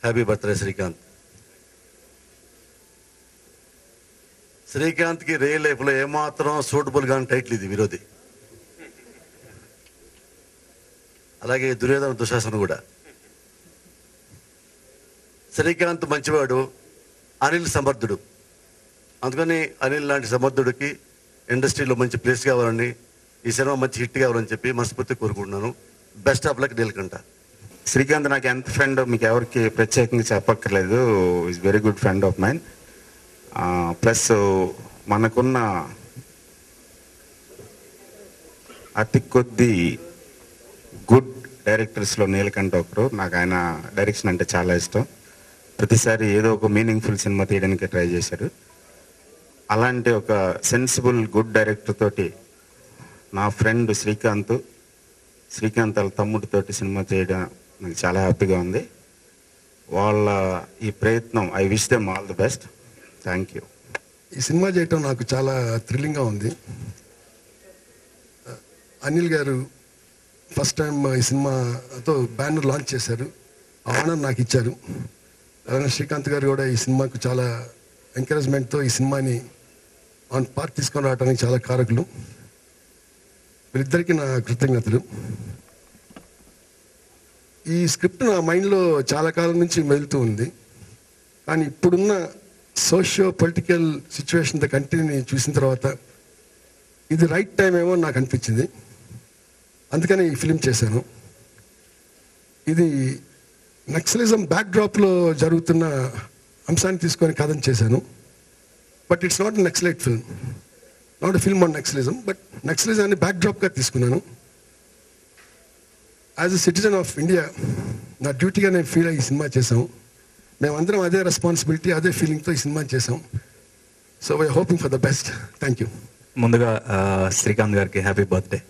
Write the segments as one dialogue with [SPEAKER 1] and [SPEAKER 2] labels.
[SPEAKER 1] Happy birthday Srikanth. శ్రీకాంత్కి real లైఫ్లో ఏమాత్రం సూటబుల్ గా టైటిల్ ఇది విరోధి. అలాగే దుర్యోధన దుశాసన కూడా. శ్రీకాంత్ మంచివాడు, అనిల్ సమర్థుడు. అందుకని అనిల్ లాంటి సమర్థుడికి ఇండస్ట్రీలో మంచి ప్లేస్ కావాలని, ఈ సినిమా మంచి హిట్ కావాలని చెప్పి మనస్ఫూర్తి కోరుకుంటున్నాను. Best of luck Neelakanta.
[SPEAKER 2] Srikanth నాకు ఎంత ఫ్రెండ్ మీకు ఎవరికి ప్రత్యేకంగా చెప్పక్కర్లేదు. Is very good friend of mine. Plus మనకున్న అతి కొద్ది గుడ్ డైరెక్టర్స్లో నీలకంఠ ఒకరు. నాకు ఆయన డైరెక్షన్ అంటే చాలా ఇష్టం. ప్రతిసారి ఏదో ఒక మీనింగ్ఫుల్ సినిమా తీయడానికి ట్రై చేశారు. అలాంటి ఒక సెన్సిబుల్ గుడ్ డైరెక్టర్ తోటి నా ఫ్రెండ్ శ్రీకాంత్ వాళ్ళ తమ్ముడితోటి సినిమా చేయడం నాకు చాలా హ్యాపీగా ఉంది. వాళ్ళ ఈ ప్రయత్నం I wish them all the best. Thank you.
[SPEAKER 3] ఈ సినిమా చేయటం నాకు చాలా థ్రిల్లింగ్గా ఉంది. అనిల్ గారు ఫస్ట్ టైం ఈ సినిమాతో బ్యానర్ లాంచ్ చేశారు. ఆ ఆనర్ నాకు ఇచ్చారు. అలానే శ్రీకాంత్ గారు కూడా ఈ సినిమాకు చాలా ఎంకరేజ్మెంట్తో ఈ సినిమాని ఆన్ పార్ట్ తీసుకొని రావడానికి చాలా కారకులు. వీళ్ళిద్దరికీ నా కృతజ్ఞతలు. ఈ స్క్రిప్ట్ నా మైండ్లో చాలా కాలం నుంచి మెదులుతూ ఉంది. కానీ ఇప్పుడున్న సోషియో పొలిటికల్ సిచ్యువేషన్ ద కంట్రీని చూసిన తర్వాత ఇది రైట్ టైం ఏమో నాకు అనిపించింది. అందుకని ఈ ఫిలిం చేశాను. ఇది నక్సలిజం బ్యాక్డ్రాప్లో జరుగుతున్న అంశాన్ని తీసుకొని కథను చేశాను. But it's not Naxalite film, not a film on Naxalism, but నక్సలిజాన్ని బ్యాక్డ్రాప్గా తీసుకున్నాను. As a citizen of India నా డ్యూటీగా నేను ఫీల్ అయ్యి ఈ సినిమా చేశాం. మేమందరం అదే రెస్పాన్సిబిలిటీ, అదే ఫీలింగ్తో ఈ సినిమా చేసాం. So we hoping for the best. Thank you.
[SPEAKER 4] ముందుగా శ్రీకాంత్ గారికి హ్యాపీ బర్త్డే.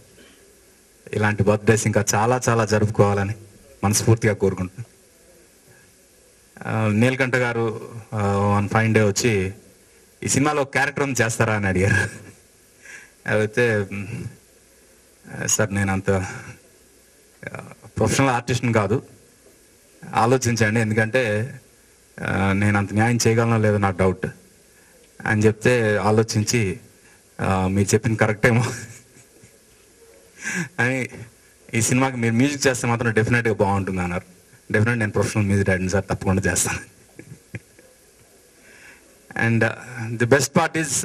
[SPEAKER 4] ఇలాంటి బర్త్డేస్ ఇంకా చాలా చాలా జరుపుకోవాలని మనస్ఫూర్తిగా కోరుకుంటున్నాను. నీలకంఠ గారు వన్ ఫైన్ డే వచ్చి ఈ సినిమాలో క్యారెక్టర్ చేస్తారా అని అడిగారు. అయితే సార్ నేను అంత ప్రొఫెషనల్ ఆర్టిస్ట్ని కాదు, ఆలోచించండి, ఎందుకంటే నేను అంత న్యాయం చేయగలనో లేదో నాకు డౌట్ అని చెప్తే ఆలోచించి మీరు చెప్పింది కరెక్టేమో అని ఈ సినిమాకి మీరు మ్యూజిక్ చేస్తే మాత్రం డెఫినెట్గా బాగుంటుంది అన్నారు. డెఫినెట్ నేను ప్రొఫెషనల్ మ్యూజిక్ డైరెక్టర్ సార్, తప్పకుండా చేస్తాను. And the best part is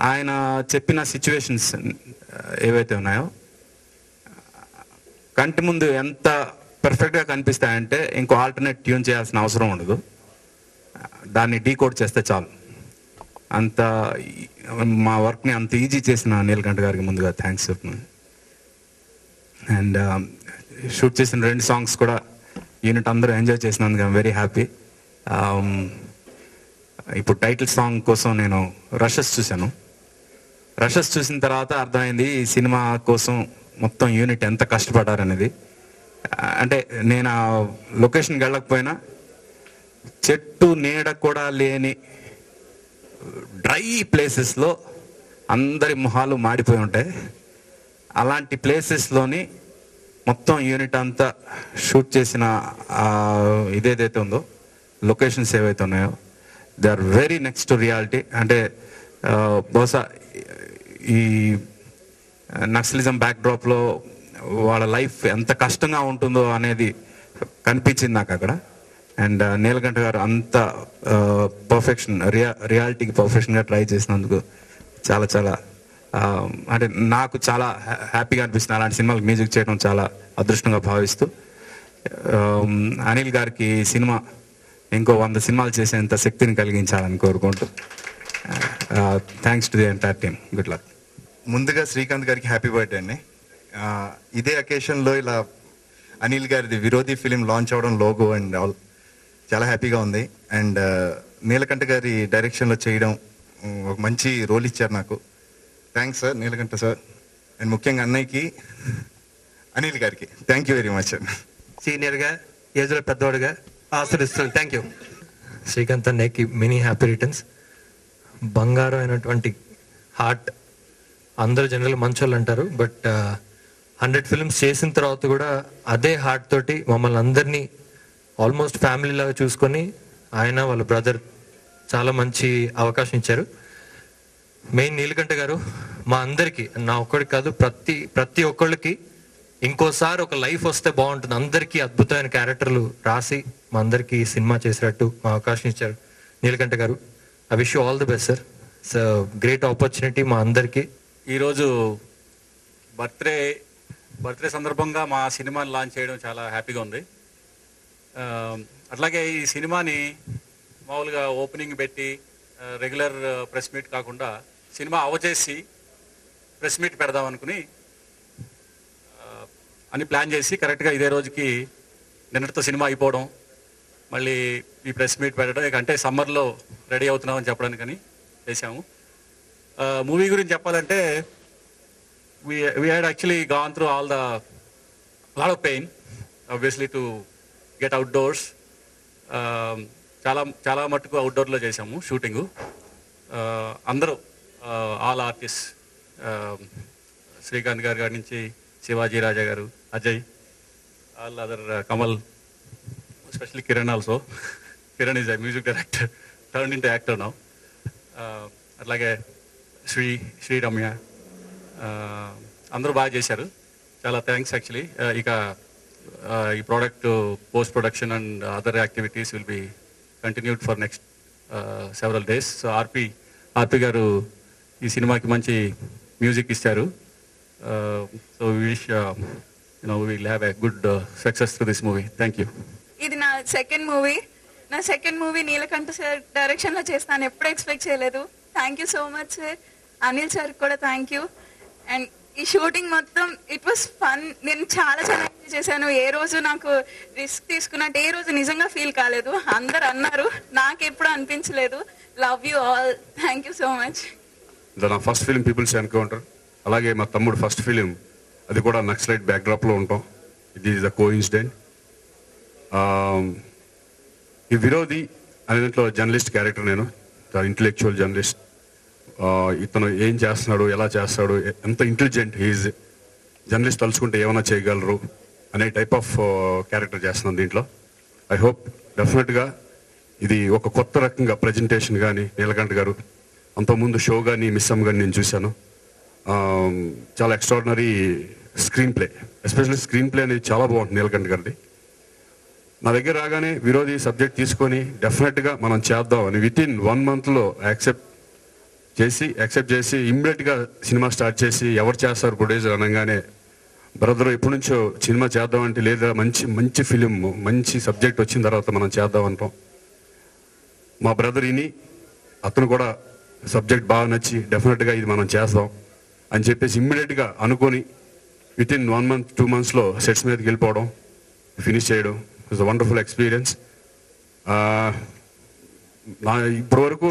[SPEAKER 4] ఆయన చెప్పిన సిచ్యువేషన్స్ ఏవైతే ఉన్నాయో కంటి ముందు ఎంత పర్ఫెక్ట్గా కనిపిస్తాయంటే ఇంకో ఆల్టర్నేట్ ట్యూన్ చేయాల్సిన అవసరం ఉండదు. దాన్ని డీకోడ్ చేస్తే చాలు. అంత మా వర్క్ని అంత ఈజీ చేసిన నీలకంఠ గారికి ముందుగా థ్యాంక్స్ చెప్తున్నాను. అండ్ షూట్ చేసిన 2 సాంగ్స్ కూడా యూనిట్ అందరూ ఎంజాయ్ చేసినందుకు ఐమ్ వెరీ హ్యాపీ. ఇప్పుడు టైటిల్ సాంగ్ కోసం నేను రషెస్ చూశాను. రషెస్ చూసిన తర్వాత అర్థమైంది ఈ సినిమా కోసం మొత్తం యూనిట్ ఎంత కష్టపడ్డారనేది. అంటే నేను ఆ లొకేషన్కి వెళ్ళకపోయినా చెట్టు నీడ కూడా లేని డ్రై ప్లేసెస్లో అందరి మొహాలు మాడిపోయి ఉంటాయి. అలాంటి ప్లేసెస్లోని మొత్తం యూనిట్ అంతా షూట్ చేసిన ఇదేదైతే ఉందో లొకేషన్స్ ఏవైతే ఉన్నాయో they are very next to reality. అంటే బహుశా ఈ నక్సలిజం బ్యాక్డ్రాప్లో వాళ్ళ లైఫ్ ఎంత కష్టంగా ఉంటుందో అనేది కనిపించింది నాకు అక్కడ. అండ్ నీలకంఠ గారు అంత పర్ఫెక్షన్ రియాలిటీకి పర్ఫెక్షన్గా ట్రై చేసినందుకు చాలా చాలా అంటే నాకు చాలా హ్యాపీగా అనిపిస్తుంది. అలాంటి సినిమాలకు మ్యూజిక్ చేయడం చాలా అదృష్టంగా భావిస్తూ అనిల్ గారికి సినిమా ఇంకో 100 సినిమాలు చేసేంత శక్తిని కలిగించాలని కోరుకుంటూ thanks to the entire team. Good luck.
[SPEAKER 5] ముందుగా శ్రీకాంత్ గారికి హ్యాపీ బర్త్డే అండి. ఇదే అకేషన్లో ఇలా అనిల్ గారిది విరోధి ఫిలిం లాంచ్ అవ్వడం, లోగో అండ్ ఆల్ చాలా హ్యాపీగా ఉంది. అండ్ నీలకంఠ గారి డైరెక్షన్లో చేయడం ఒక మంచి రోల్ ఇచ్చారు నాకు. Thanks sir Neelakanta sir. And ముఖ్యంగా అన్నయ్యకి అనిల్ గారికి థ్యాంక్ యూ వెరీ మచ్.
[SPEAKER 6] సీనియర్గా ఏజ్లో పెద్దవాడుగా ఆశీర్వదిస్తున్నాను. Thank you. శ్రీకాంత్ అన్నయ్యకి మెనీ హ్యాపీ రిటర్న్స్. బంగారం అయినటువంటి హార్ట్. అందరూ జనరల్ మంచోళ్ళు అంటారు, బట్ 100 ఫిల్మ్స్ చేసిన తర్వాత కూడా అదే హార్ట్ తోటి మమ్మల్ని అందరినీ ఆల్మోస్ట్ ఫ్యామిలీ లాగా చూసుకొని ఆయన వాళ్ళ బ్రదర్ చాలా మంచి అవకాశం ఇచ్చారు. మెయిన్ నీలకంఠ గారు మా అందరికీ, నా ఒక్కడికి కాదు, ప్రతి ఒక్కళ్ళకి ఇంకోసారి ఒక లైఫ్ వస్తే బాగుంటుంది. అందరికీ అద్భుతమైన క్యారెక్టర్లు రాసి మా అందరికీ సినిమా చేసినట్టు మా అవకాశం ఇచ్చారు నీలకంఠ గారు. I wish you all the best sir. It's great opportunity మా అందరికీ.
[SPEAKER 7] ఈరోజు బర్త్డే సందర్భంగా మా సినిమాని లాంచ్ చేయడం చాలా హ్యాపీగా ఉంది. అట్లాగే ఈ సినిమాని మామూలుగా ఓపెనింగ్ పెట్టి రెగ్యులర్ ప్రెస్ మీట్ కాకుండా సినిమా అవచేసి ప్రెస్ మీట్ పెడదాం అనుకుని అని ప్లాన్ చేసి కరెక్ట్గా ఇదే రోజుకి నిన్నటితో సినిమా అయిపోవడం, మళ్ళీ ఈ ప్రెస్ మీట్ పెట్టడం, అంటే సమ్మర్లో రెడీ అవుతున్నామని చెప్పడానికని చేశాము. మూవీ గురించి చెప్పాలంటే we had actually gone through lot of pain obviously to get outdoors. చాలా మట్టుకు అవుట్డోర్లో చేసాము షూటింగు. అందరూ ఆల్ ఆర్టిస్ట్, శ్రీకాంత్ గారి నుంచి శివాజీ రాజా గారు, Ajay, all other, Kamal, especially Kiran also. Kiran is a music director turn into actor now. అట్లాగే శ్రీ రమ్య, అందరూ బాగా చేశారు. చాలా థ్యాంక్స్ యాక్చువల్లీ. ఇక ఈ product post production and other activities will be continued for next several days. So RP గారు ఈ సినిమాకి మంచి మ్యూజిక్ ఇచ్చారు. So wish will have a good success to this movie. Thank you.
[SPEAKER 8] ఇది నా సెకండ్ మూవీ నీలకంఠ సార్ డైరెక్షన్లో చేస్తాను. ఎప్పుడు ఎక్స్పెక్ట్ చేయలేదు. Thank you so much sir. Anil sir కూడా థ్యాంక్ యూ. అండ్ ఈ షూటింగ్ మొత్తం ఇట్ వాస్ ఫన్. నేను చాలా ఎంజాయ్ చేశాను. ఏ రోజు నాకు రిస్క్ తీసుకున్నట్టు ఏ రోజు నిజంగా ఫీల్ కాలేదు. అందరు అన్నారు, నాకు ఎప్పుడు అనిపించలేదు. Love you all. Thank you so much.
[SPEAKER 9] నా ఫస్ట్ ఫిలిం పీపుల్స్ ఎన్కౌంటర్, అలాగే మా తమ్ముడు ఫస్ట్ ఫిలిం, అది కూడా నక్సలైట్ బ్యాక్డ్రాప్లో ఉంటాం. ఇది ఈజ్ అ కోఇన్సిడెంట్. ఈ విరోధి అనే దాంట్లో జర్నలిస్ట్ క్యారెక్టర్, నేను ఇంటలెక్చువల్ జర్నలిస్ట్. ఇతను ఏం చేస్తున్నాడు, ఎలా చేస్తాడు, ఎంత ఇంటెలిజెంట్ హీజ్, జర్నలిస్ట్ తలుచుకుంటే ఏమైనా చేయగలరు అనే టైప్ ఆఫ్ క్యారెక్టర్ చేస్తున్నాను దీంట్లో. ఐ హోప్ డెఫినెట్గా ఇది ఒక కొత్త రకంగా ప్రజెంటేషన్ కానీ, నీలకంఠ గారు అంతకుముందు షో కానీ మిస్సమ్ కానీ నేను చూశాను. చాలా extraordinary screen play, especially screen play అనేది చాలా బాగుంటుంది నీలకంఠ గారిది. నా దగ్గర రాగానే విరోధి సబ్జెక్ట్ తీసుకొని డెఫినెట్గా మనం చేద్దాం అని వితిన్ 1 monthలో యాక్సెప్ట్ చేసి ఇమ్మీడియట్గా సినిమా స్టార్ట్ చేసి ఎవరు చేస్తారు ప్రొడ్యూసర్ అనగానే, బ్రదర్ ఎప్పటి నుంచో సినిమా చేద్దామంటే, లేదా మంచి ఫిలిం మంచి సబ్జెక్ట్ వచ్చిన తర్వాత మనం చేద్దాం అంటాం. మా బ్రదర్ అతను కూడా సబ్జెక్ట్ బాగా నచ్చి డెఫినెట్గా ఇది మనం చేద్దాం అని చెప్పేసి ఇమ్మీడియట్గా అనుకొని వితిన్ 1 month 2 monthsలో సెట్స్ మీదకి వెళ్ళిపోవడం, ఫినిష్ చేయడం. It's a wonderful experience. ఇప్పటి వరకు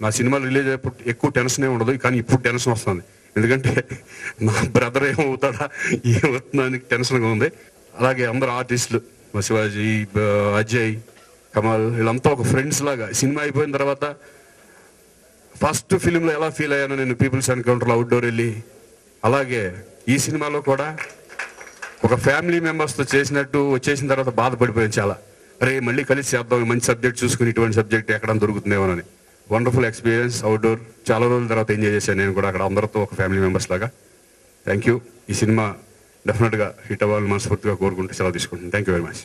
[SPEAKER 9] నా సినిమాలు రిలీజ్ అయినప్పుడు ఎక్కువ టెన్షనే ఉండదు, కానీ ఇప్పుడు టెన్షన్ వస్తుంది. ఎందుకంటే నా బ్రదర్ ఏమవుతాడా ఏమవుతుందా అని టెన్షన్గా ఉంది. అలాగే అందరు ఆర్టిస్టులు, మా శివాజీ, అజయ్, కమల్, వీళ్ళంతా ఒక ఫ్రెండ్స్ లాగా. సినిమా అయిపోయిన తర్వాత ఫస్ట్ ఫిలింలో ఎలా ఫీల్ అయ్యాను నేను పీపుల్స్ ఎన్కౌంటర్లో అవుట్డోర్ వెళ్ళి, అలాగే ఈ సినిమాలో కూడా ఒక ఫ్యామిలీ మెంబర్స్తో చేసినట్టు వచ్చేసిన తర్వాత బాధపడిపోయాను చాలా. అరే మళ్ళీ కలిసి చేద్దాం, మంచి సబ్జెక్ట్ చూసుకుని ఇటువంటి సబ్జెక్ట్ ఎక్కడ దొరుకుతుందేమోనని. Wonderful experience. అవుట్డోర్ చాలా రోజుల తర్వాత ఎంజాయ్ చేశాను నేను కూడా అక్కడ అందరితో ఒక ఫ్యామిలీ మెంబర్స్ లాగా. Thank you. ఈ సినిమా డెఫినెట్గా హిట్ అవ్వాలని మనస్ఫూర్తిగా కోరుకుంటూ సెలవు తీసుకుంటాను. Thank you very much.